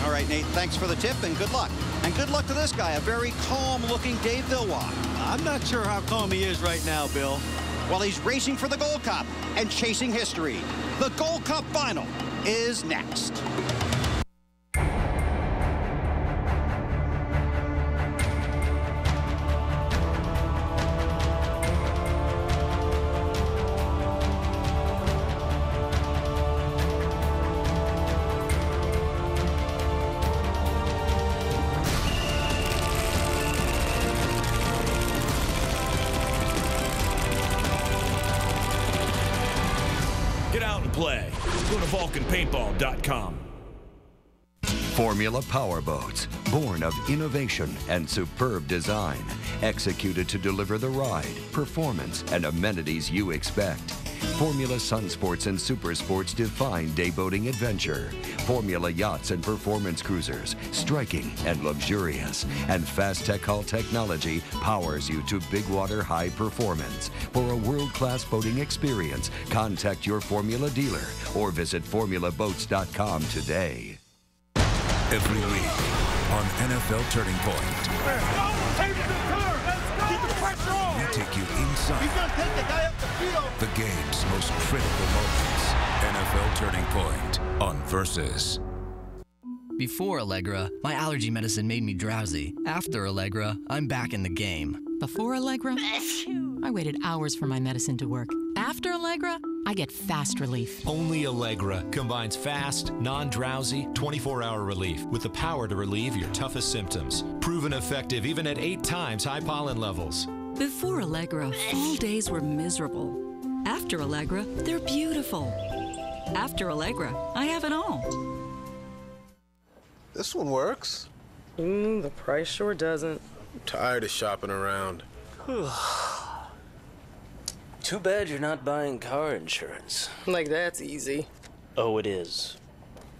All right, Nate, thanks for the tip and good luck. And good luck to this guy, a very calm-looking Dave Villwock. I'm not sure how calm he is right now, Bill. Well, he's racing for the Gold Cup and chasing history. The Gold Cup final is next. Get out and play. Go to VulcanPaintball.com. Formula Powerboats, born of innovation and superb design, executed to deliver the ride, performance, and amenities you expect. Formula Sun Sports and Super Sports define day boating adventure. Formula Yachts and Performance Cruisers, striking and luxurious. And Fast Tech Hull technology powers you to big water high performance. For a world-class boating experience, contact your Formula dealer or visit formulaboats.com today. Every week on NFL Turning Point, we take you inside the game's most critical moments. NFL Turning Point on Versus. Before Allegra, my allergy medicine made me drowsy. After Allegra, I'm back in the game. Before Allegra, I waited hours for my medicine to work. After Allegra, I get fast relief. Only Allegra combines fast, non-drowsy, 24-hour relief with the power to relieve your toughest symptoms. Proven effective even at 8 times high pollen levels. Before Allegra, fall days were miserable. After Allegra, they're beautiful. After Allegra, I have it all. This one works. The price sure doesn't. I'm tired of shopping around. Too bad you're not buying car insurance. Like that's easy. Oh, it is.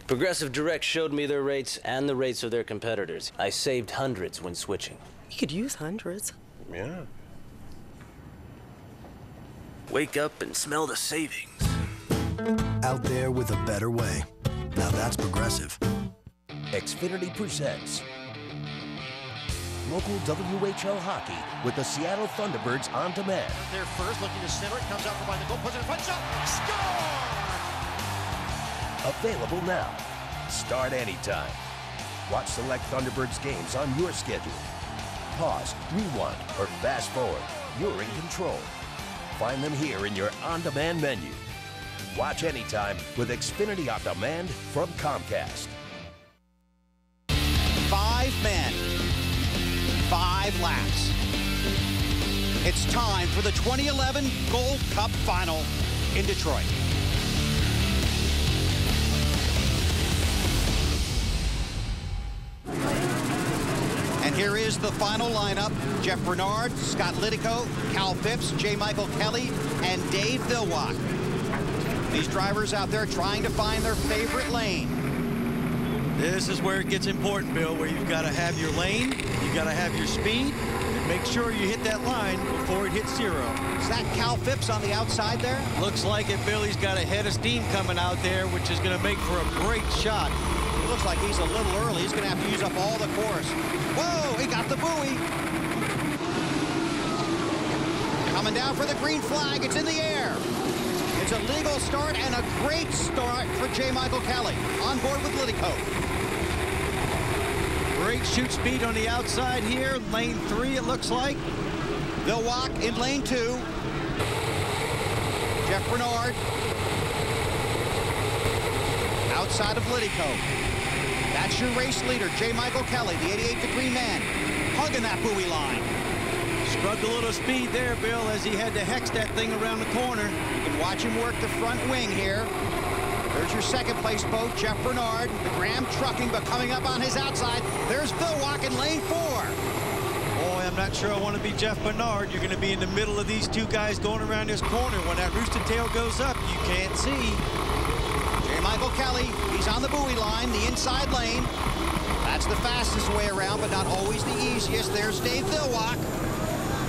Progressive Direct showed me their rates and the rates of their competitors. I saved hundreds when switching. You could use hundreds. Yeah. Wake up and smell the savings. Out there with a better way. Now that's Progressive. Xfinity presents local WHL hockey with the Seattle Thunderbirds on demand. They're first, looking to center it, comes out from behind the goal, puts it in front, shot, score! Available now. Start anytime. Watch select Thunderbirds games on your schedule. Pause, rewind, or fast forward. You're in control. Find them here in your on-demand menu. Watch anytime with Xfinity On Demand from Comcast. 5 men, 5 laps. It's time for the 2011 Gold Cup Final in Detroit. And here is the final lineup. Jeff Bernard, Scott Lidico, Cal Phipps, J. Michael Kelly, and Dave Villwock. These drivers out there trying to find their favorite lane. This is where it gets important, Bill, where you've got to have your lane, you've got to have your speed, and make sure you hit that line before it hits 0. Is that Cal Phipps on the outside there? Looks like it, Bill. He's got a head of steam coming out there, which is going to make for a great shot. It looks like he's a little early. He's going to have to use up all the course. Whoa, he got the buoy. Coming down for the green flag. It's in the air. It's a legal start and a great start for J. Michael Kelly on board with Lidico. Great shoot speed on the outside here. Lane 3, it looks like. Villwock in lane 2. Jeff Bernard outside of Lidico. That's your race leader, J. Michael Kelly, the 88-degree man, hugging that buoy line. Scrubbed a little speed there, Bill, as he had to hex that thing around the corner. You can watch him work the front wing here. There's your second place boat, Jeff Bernard. The Graham trucking, but coming up on his outside. There's Villwock in lane 4. Boy, I'm not sure I want to be Jeff Bernard. You're going to be in the middle of these two guys going around this corner. When that rooster tail goes up, you can't see. J. Michael Kelly, he's on the buoy line, the inside lane. That's the fastest way around, but not always the easiest. There's Dave Vilwalk.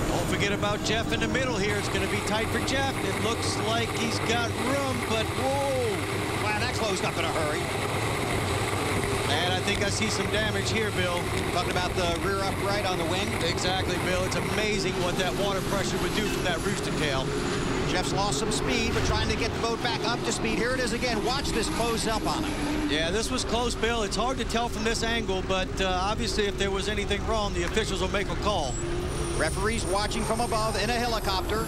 Don't forget about Jeff in the middle here. It's going to be tight for Jeff. It looks like he's got room, but whoa. Wow, that closed up in a hurry. And I think I see some damage here, Bill. Talking about the rear upright on the wing? Exactly, Bill. It's amazing what that water pressure would do from that rooster tail. Jeff's lost some speed, but trying to get the boat back up to speed. Here it is again. Watch this close up on him. Yeah, this was close, Bill. It's hard to tell from this angle, but obviously if there was anything wrong, the officials will make a call. Referees watching from above in a helicopter.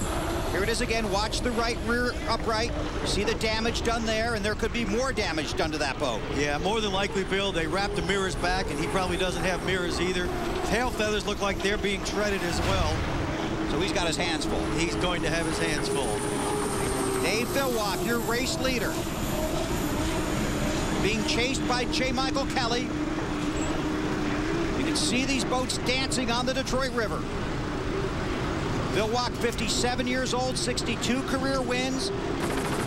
Here it is again. Watch the right rear upright. See the damage done there, and there could be more damage done to that boat. Yeah, more than likely, Bill. They wrapped the mirrors back, and he probably doesn't have mirrors either. Tail feathers look like they're being shredded as well. So he's got his hands full. He's going to have his hands full. Dave Vilwalk, your race leader. Being chased by J. Michael Kelly. You can see these boats dancing on the Detroit River. Vilwalk, 57 years old, 62 career wins,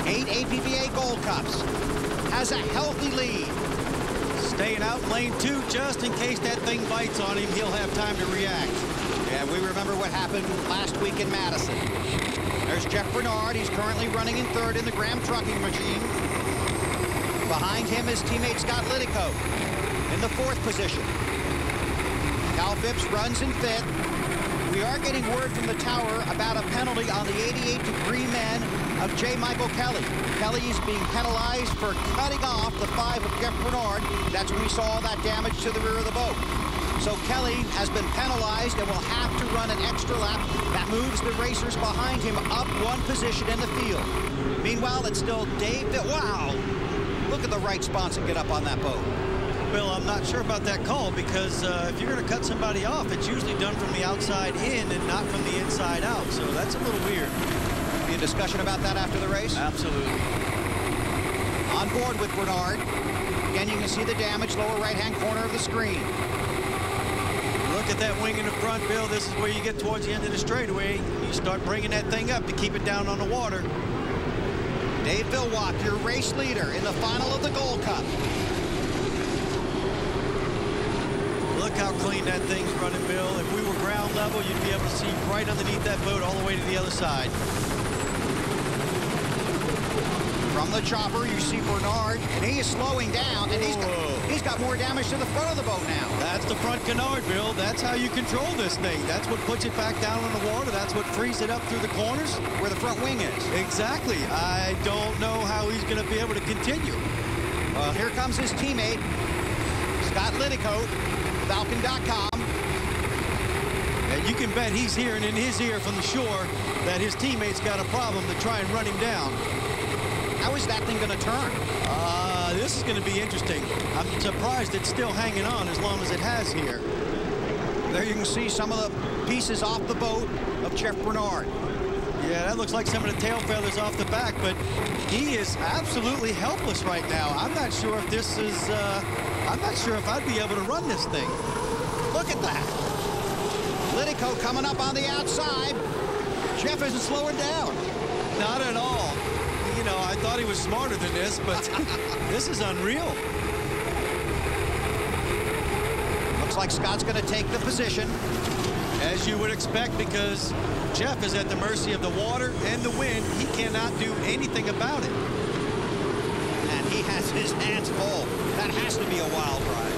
8 APBA Gold Cups. Has a healthy lead. Staying out in lane 2 just in case that thing bites on him. He'll have time to react. Yeah, we remember what happened last week in Madison. There's Jeff Bernard. He's currently running in third in the Graham Trucking Machine. Behind him is teammate Scott Lidico in the 4th position. Cal Phipps runs in 5th. We are getting word from the tower about a penalty on the 88-degree men of J. Michael Kelly. Kelly is being penalized for cutting off the 5 of Jeff Bernard. That's when we saw all that damage to the rear of the boat. So Kelly has been penalized and will have to run an extra lap. That moves the racers behind him up 1 position in the field. Meanwhile, it's still Dave. Wow! Look at the right spots and get up on that boat. Bill, I'm not sure about that call because if you're going to cut somebody off, it's usually done from the outside in and not from the inside out. So that's a little weird. Be a discussion about that after the race? Absolutely. On board with Bernard. Again, you can see the damage, lower right-hand corner of the screen. Look at that wing in the front, Bill. This is where you get towards the end of the straightaway. You start bringing that thing up to keep it down on the water. Dave Vilwalk, your race leader in the final of the Gold Cup. Look how clean that thing's running, Bill. If we were ground level, you'd be able to see right underneath that boat all the way to the other side. From the chopper, you see Bernard, and he is slowing down, and he's got more damage to the front of the boat now. That's the front canard, Bill. That's how you control this thing. That's what puts it back down on the water. That's what frees it up through the corners. Where the front wing is. Exactly. I don't know how he's going to be able to continue. Well, here comes his teammate, Scott Lidico, Falcon.com. And you can bet he's hearing in his ear from the shore that his teammate's got a problem to try and run him down. How is that thing going to turn? This is going to be interesting. I'm surprised it's still hanging on as long as it has here. There you can see some of the pieces off the boat of Jeff Bernard. Yeah, that looks like some of the tail feathers off the back, but he is absolutely helpless right now. I'm not sure if this is, I'm not sure if I'd be able to run this thing. Look at that. Lidico coming up on the outside. Jeff isn't slowing down. Not at all. You know, I thought he was smarter than this, but this is unreal. Looks like Scott's going to take the position. As you would expect, because Jeff is at the mercy of the water and the wind. He cannot do anything about it. And he has his hands full. That has to be a wild ride.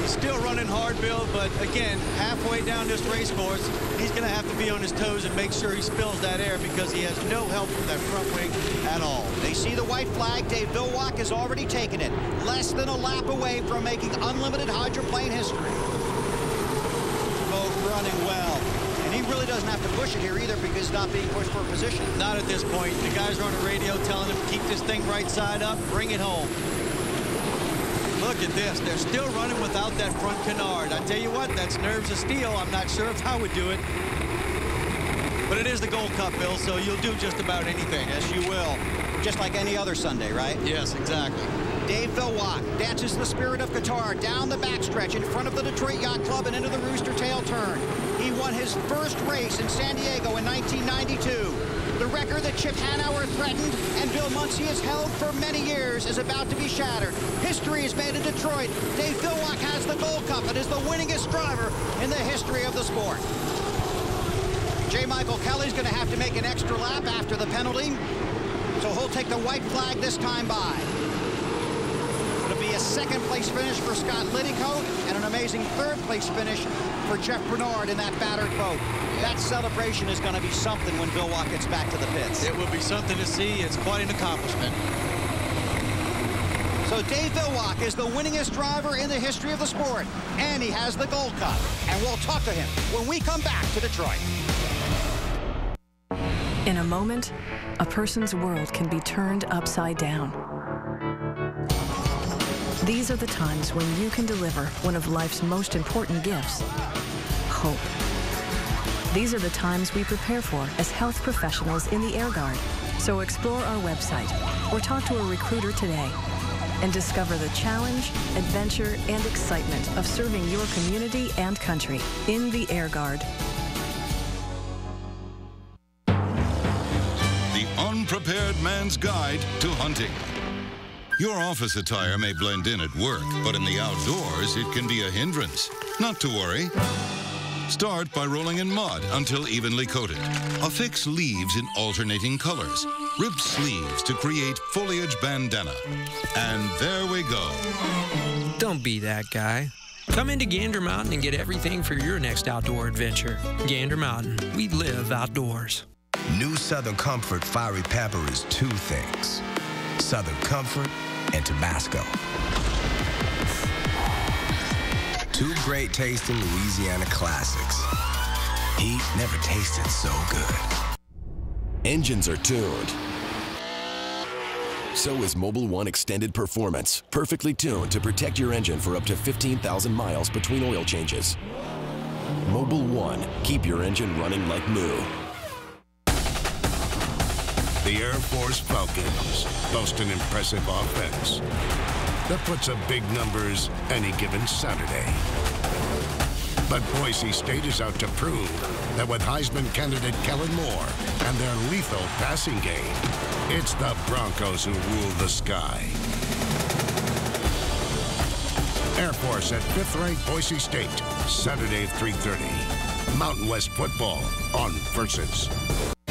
He's still running hard, Bill, but again, halfway down this race course, he's going to have to be on his toes and make sure he spills that air because he has no help from that front wing at all. They see the white flag. Dave Vilwalk has already taken it. Less than a lap away from making unlimited hydroplane history. Boat running well. And he really doesn't have to push it here either because he's not being pushed for a position. Not at this point. The guys are on the radio telling him, keep this thing right side up, bring it home. Look at this. They're still running without that front canard. I tell you what, that's nerves of steel. I'm not sure if I would do it. But it is the Gold Cup, Bill, so you'll do just about anything. Yes, you will. Just like any other Sunday, right? Yes, exactly. Dave Vilwalk dances the spirit of Qatar down the backstretch in front of the Detroit Yacht Club and into the Rooster Tail turn. He won his first race in San Diego in 1992. The record that Chip Hanauer threatened and Bill Muncy has held for many years is about to be shattered. History is made in Detroit. Dave Villwock has the Gold Cup and is the winningest driver in the history of the sport. J. Michael Kelly's going to have to make an extra lap after the penalty, so he'll take the white flag this time by. It'll be a second-place finish for Scott Liddycoat and an amazing third-place finish for Jeff Bernard in that battered boat. That celebration is going to be something when Villwock gets back to the pits. It will be something to see. It's quite an accomplishment. So Dave Villwock is the winningest driver in the history of the sport, and he has the Gold Cup. And we'll talk to him when we come back to Detroit. In a moment, a person's world can be turned upside down. These are the times when you can deliver one of life's most important gifts, hope. These are the times we prepare for as health professionals in the Air Guard. So explore our website or talk to a recruiter today and discover the challenge, adventure, and excitement of serving your community and country in the Air Guard. The Unprepared Man's Guide to Hunting. Your office attire may blend in at work, but in the outdoors, it can be a hindrance. Not to worry. Start by rolling in mud until evenly coated. Affix leaves in alternating colors. Ribbed sleeves to create foliage bandana. And there we go. Don't be that guy. Come into Gander Mountain and get everything for your next outdoor adventure. Gander Mountain, we live outdoors. New Southern Comfort Fiery Pepper is two things: Southern Comfort and Tabasco. Two great tasting Louisiana classics. Heat never tasted so good. Engines are tuned. So is Mobil 1 Extended Performance, perfectly tuned to protect your engine for up to 15,000 miles between oil changes. Mobil 1, keep your engine running like new. The Air Force Falcons boast an impressive offense that puts up big numbers any given Saturday. But Boise State is out to prove that with Heisman candidate Kellen Moore and their lethal passing game, it's the Broncos who rule the sky. Air Force at 5th-ranked Boise State, Saturday at 3:30. Mountain West football on Versus.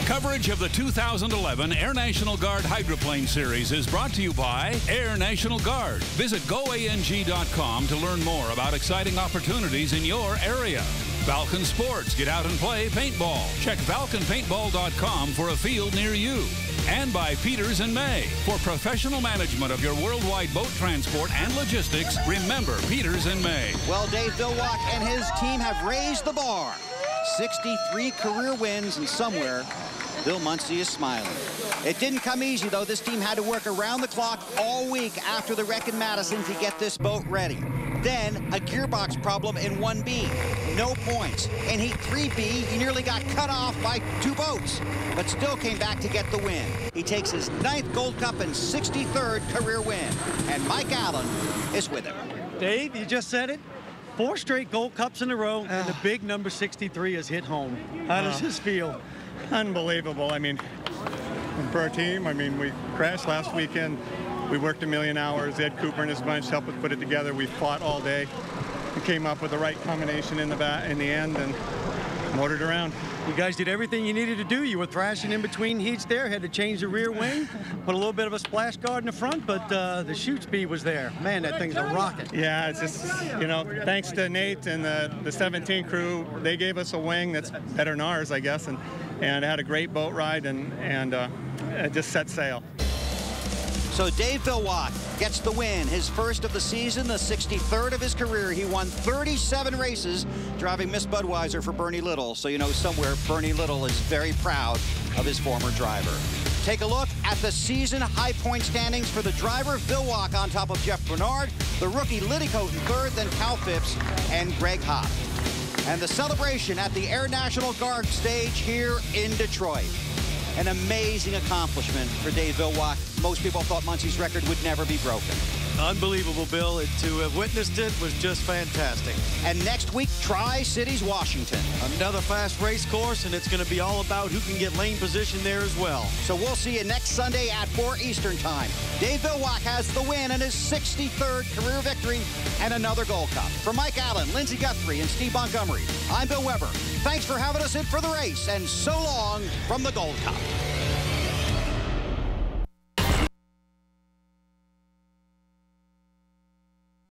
Coverage of the 2011 Air National Guard Hydroplane Series is brought to you by Air National Guard. Visit goang.com to learn more about exciting opportunities in your area. Falcon Sports, get out and play paintball. Check falconpaintball.com for a field near you. And by Peters & May. For professional management of your worldwide boat transport and logistics, remember Peters & May. Well, Dave Villwock and his team have raised the bar. 63 career wins, and somewhere Bill Muncy is smiling. It didn't come easy, though. This team had to work around the clock all week after the wreck in Madison to get this boat ready. Then a gearbox problem in 1B. No points. In Heat 3B, he nearly got cut off by 2 boats, but still came back to get the win. He takes his 9th Gold Cup and 63rd career win. And Mike Allen is with him. Dave, you just said it. 4 straight Gold Cups in a row, and the big number 63 has hit home. How does this feel? Unbelievable. I mean, for our team, I mean, we crashed last weekend. We worked a million hours. Ed Cooper and his bunch helped us put it together. We fought all day. We came up with the right combination in the end and motored around. You guys did everything you needed to do. You were thrashing in between heats there, had to change the rear wing, put a little bit of a splash guard in the front, but the shoot speed was there. Man, that thing's a rocket. Yeah, it's just, you know, thanks to Nate and the 17 crew, they gave us a wing that's better than ours, I guess, and had a great boat ride and it just set sail. So Dave Villwock gets the win, his first of the season, the 63rd of his career. He won 37 races, driving Miss Budweiser for Bernie Little. So you know somewhere Bernie Little is very proud of his former driver. Take a look at the season high point standings for the driver, Villwock on top of Jeff Bernard, the rookie Liddycoat in 3rd, then Cal Phipps and Greg Hopp. And the celebration at the Air National Guard stage here in Detroit. An amazing accomplishment for Dave Villwock. Most people thought Muncy's record would never be broken. Unbelievable, Bill. To have witnessed it was just fantastic. And next week, Tri-Cities, Washington. Another fast race course, and it's going to be all about who can get lane position there as well. So we'll see you next Sunday at 4 Eastern Time. Dave Villwock has the win and his 63rd career victory and another Gold Cup. For Mike Allen, Lindsey Guthrie, and Steve Montgomery, I'm Bill Weber. Thanks for having us in for the race, and so long from the Gold Cup.